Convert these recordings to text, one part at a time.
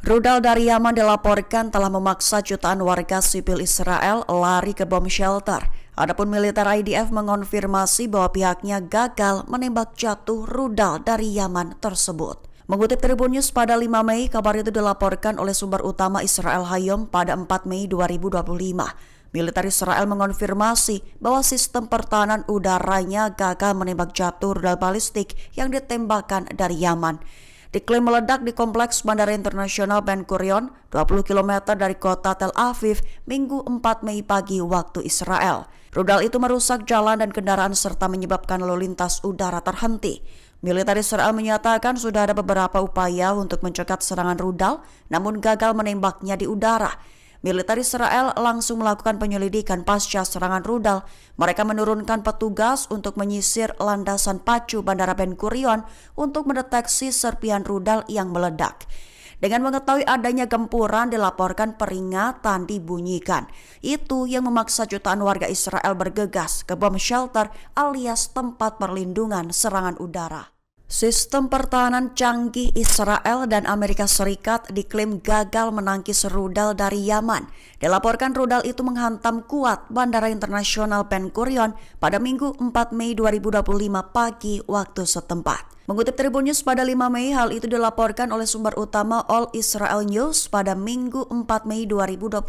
Rudal dari Yaman dilaporkan telah memaksa jutaan warga sipil Israel lari ke bom shelter. Adapun militer IDF mengonfirmasi bahwa pihaknya gagal menembak jatuh rudal dari Yaman tersebut. Mengutip Tribun News pada 5 Mei, kabar itu dilaporkan oleh sumber utama Israel Hayom pada 4 Mei 2025. Militer Israel mengonfirmasi bahwa sistem pertahanan udaranya gagal menembak jatuh rudal balistik yang ditembakkan dari Yaman. Diklaim meledak di kompleks Bandara Internasional Ben Gurion, 20 km dari kota Tel Aviv, Minggu 4 Mei pagi waktu Israel. Rudal itu merusak jalan dan kendaraan serta menyebabkan lalu lintas udara terhenti. Militer Israel menyatakan sudah ada beberapa upaya untuk mencegat serangan rudal, namun gagal menembaknya di udara. Militer Israel langsung melakukan penyelidikan pasca serangan rudal. Mereka menurunkan petugas untuk menyisir landasan pacu Bandara Ben Gurion untuk mendeteksi serpihan rudal yang meledak. Dengan mengetahui adanya gempuran, dilaporkan peringatan dibunyikan. Itu yang memaksa jutaan warga Israel bergegas ke bom shelter alias tempat perlindungan serangan udara. Sistem pertahanan canggih Israel dan Amerika Serikat diklaim gagal menangkis rudal dari Yaman. Dilaporkan rudal itu menghantam kuat Bandara Internasional Ben Gurion pada Minggu 4 Mei 2025 pagi waktu setempat. Mengutip Tribun News pada 5 Mei, hal itu dilaporkan oleh sumber utama All Israel News pada Minggu 4 Mei 2025.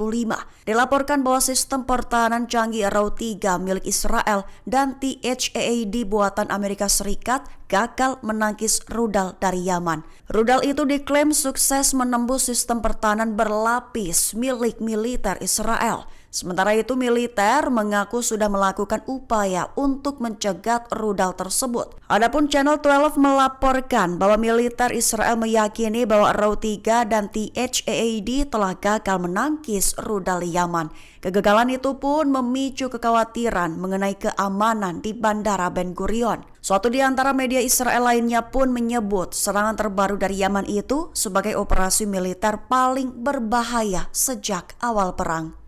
Dilaporkan bahwa sistem pertahanan canggih Arrow 3 milik Israel dan THAAD buatan Amerika Serikat gagal menangkis rudal dari Yaman. Rudal itu diklaim sukses menembus sistem pertahanan berlapis milik militer Israel. Sementara itu, militer mengaku sudah melakukan upaya untuk mencegat rudal tersebut. Adapun Channel 12 melaporkan bahwa militer Israel meyakini bahwa Arrow 3 dan THAAD telah gagal menangkis rudal Yaman. Kegagalan itu pun memicu kekhawatiran mengenai keamanan di Bandara Ben Gurion. Suatu di antara media Israel lainnya pun menyebut serangan terbaru dari Yaman itu sebagai operasi militer paling berbahaya sejak awal perang.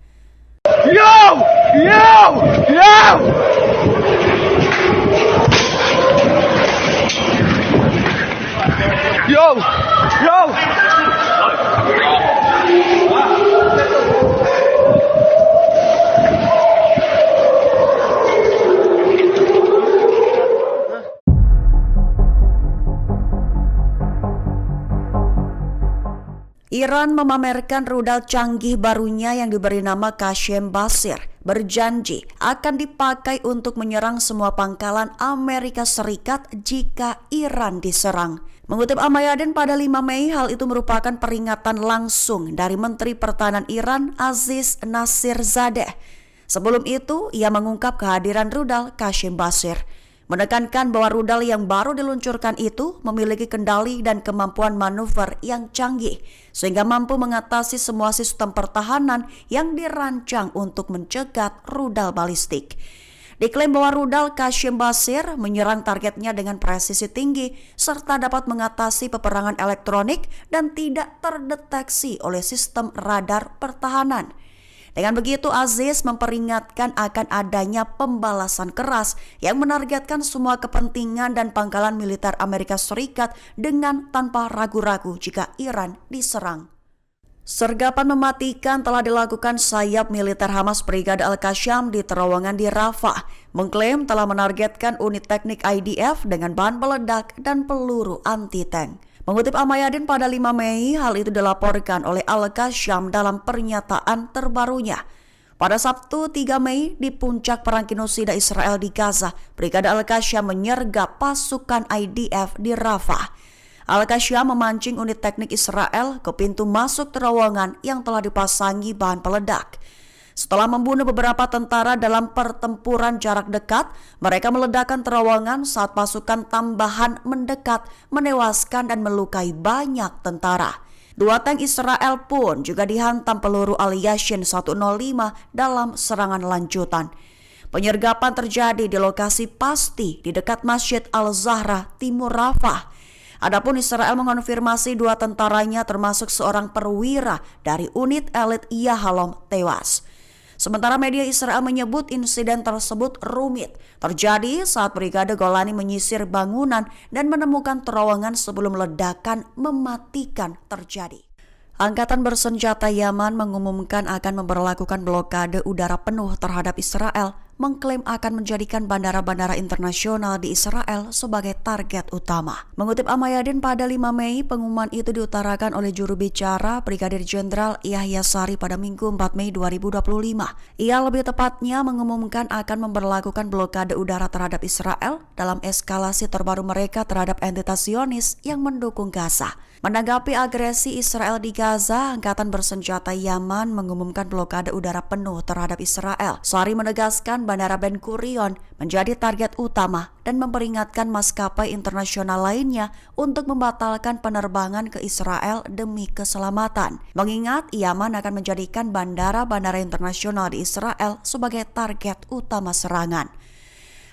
Yo! Yo! Yo! Yo! Yo! Iran memamerkan rudal canggih barunya yang diberi nama Qasem Basir, berjanji akan dipakai untuk menyerang semua pangkalan Amerika Serikat jika Iran diserang. Mengutip Al-Mayadin pada 5 Mei, hal itu merupakan peringatan langsung dari Menteri Pertahanan Iran Aziz Nasirzadeh. Sebelum itu, ia mengungkap kehadiran rudal Qasem Basir, menekankan bahwa rudal yang baru diluncurkan itu memiliki kendali dan kemampuan manuver yang canggih, sehingga mampu mengatasi semua sistem pertahanan yang dirancang untuk mencegat rudal balistik. Diklaim bahwa rudal Qasem Basir menyerang targetnya dengan presisi tinggi, serta dapat mengatasi peperangan elektronik dan tidak terdeteksi oleh sistem radar pertahanan. Dengan begitu, Aziz memperingatkan akan adanya pembalasan keras yang menargetkan semua kepentingan dan pangkalan militer Amerika Serikat dengan tanpa ragu-ragu jika Iran diserang. Sergapan mematikan telah dilakukan sayap militer Hamas Brigade Al-Qassam di terowongan di Rafah, mengklaim telah menargetkan unit teknik IDF dengan bahan peledak dan peluru anti-tank. Mengutip Al-Mayadin pada 5 Mei, hal itu dilaporkan oleh Al-Qassam dalam pernyataan terbarunya. Pada Sabtu 3 Mei, di puncak perang genosida Israel di Gaza, Brigade Al-Qassam menyergap pasukan IDF di Rafah. Al-Qassam memancing unit teknik Israel ke pintu masuk terowongan yang telah dipasangi bahan peledak. Setelah membunuh beberapa tentara dalam pertempuran jarak dekat, mereka meledakkan terowongan saat pasukan tambahan mendekat, menewaskan dan melukai banyak tentara. 2 tank Israel pun juga dihantam peluru Al-Yashin 105 dalam serangan lanjutan. Penyergapan terjadi di lokasi pasti di dekat Masjid Al-Zahra, timur Rafah. Adapun Israel mengonfirmasi 2 tentaranya termasuk seorang perwira dari unit elit Yahalom tewas. Sementara media Israel menyebut insiden tersebut rumit terjadi saat Brigade Golani menyisir bangunan dan menemukan terowongan sebelum ledakan mematikan terjadi. Angkatan bersenjata Yaman mengumumkan akan memberlakukan blokade udara penuh terhadap Israel, mengklaim akan menjadikan bandara-bandara internasional di Israel sebagai target utama. Mengutip Al-Mayadin pada 5 Mei, pengumuman itu diutarakan oleh juru bicara Brigadir Jenderal Yahya Sari pada Minggu 4 Mei 2025. Ia lebih tepatnya mengumumkan akan memberlakukan blokade udara terhadap Israel dalam eskalasi terbaru mereka terhadap entitas Zionis yang mendukung Gaza. Menanggapi agresi Israel di Gaza, Angkatan Bersenjata Yaman mengumumkan blokade udara penuh terhadap Israel. Sari menegaskan Bandara Ben Gurion menjadi target utama dan memperingatkan maskapai internasional lainnya untuk membatalkan penerbangan ke Israel demi keselamatan. Mengingat Yaman akan menjadikan bandara-bandara internasional di Israel sebagai target utama serangan.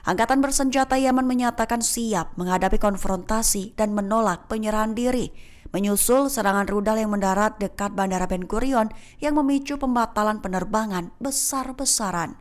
Angkatan Bersenjata Yaman menyatakan siap menghadapi konfrontasi dan menolak penyerahan diri, menyusul serangan rudal yang mendarat dekat Bandara Ben Gurion yang memicu pembatalan penerbangan besar-besaran.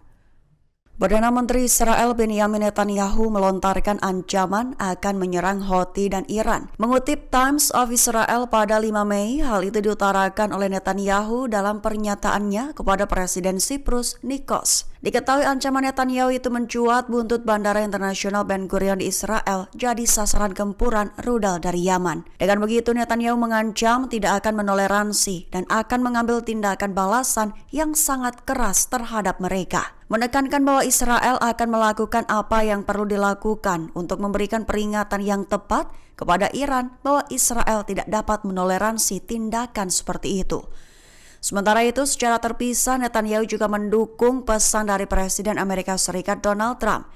Perdana Menteri Israel Benjamin Netanyahu melontarkan ancaman akan menyerang Houthi dan Iran. Mengutip Times of Israel pada 5 Mei, hal itu diutarakan oleh Netanyahu dalam pernyataannya kepada Presiden Siprus Nikos. Diketahui ancaman Netanyahu itu mencuat buntut Bandara Internasional Ben Gurion di Israel jadi sasaran gempuran rudal dari Yaman. Dengan begitu, Netanyahu mengancam tidak akan menoleransi dan akan mengambil tindakan balasan yang sangat keras terhadap mereka. Menekankan bahwa Israel akan melakukan apa yang perlu dilakukan untuk memberikan peringatan yang tepat kepada Iran bahwa Israel tidak dapat menoleransi tindakan seperti itu. Sementara itu, secara terpisah Netanyahu juga mendukung pesan dari Presiden Amerika Serikat Donald Trump,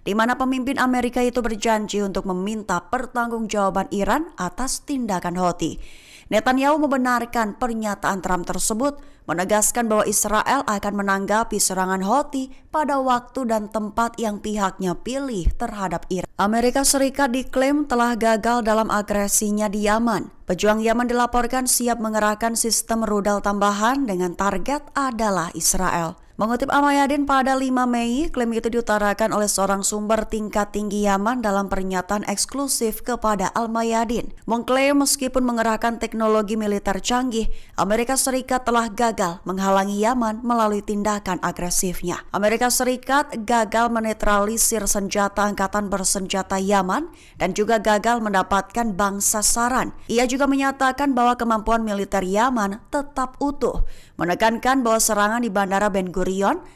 di mana pemimpin Amerika itu berjanji untuk meminta pertanggungjawaban Iran atas tindakan Houthi. Netanyahu membenarkan pernyataan Trump tersebut, menegaskan bahwa Israel akan menanggapi serangan Houthi pada waktu dan tempat yang pihaknya pilih terhadap Iran. Amerika Serikat diklaim telah gagal dalam agresinya di Yaman. Pejuang Yaman dilaporkan siap mengerahkan sistem rudal tambahan dengan target adalah Israel. Mengutip Al-Mayadin pada 5 Mei, klaim itu diutarakan oleh seorang sumber tingkat tinggi Yaman dalam pernyataan eksklusif kepada Al-Mayadin. Mengklaim meskipun mengerahkan teknologi militer canggih, Amerika Serikat telah gagal menghalangi Yaman melalui tindakan agresifnya. Amerika Serikat gagal menetralisir senjata Angkatan Bersenjata Yaman dan juga gagal mendapatkan bank sasaran. Ia juga menyatakan bahwa kemampuan militer Yaman tetap utuh, menekankan bahwa serangan di Bandara Ben Gurion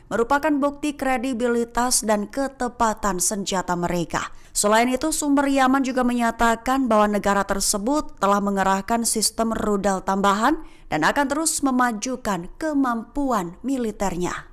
merupakan bukti kredibilitas dan ketepatan senjata mereka. Selain itu, sumber Yaman juga menyatakan bahwa negara tersebut telah mengerahkan sistem rudal tambahan dan akan terus memajukan kemampuan militernya.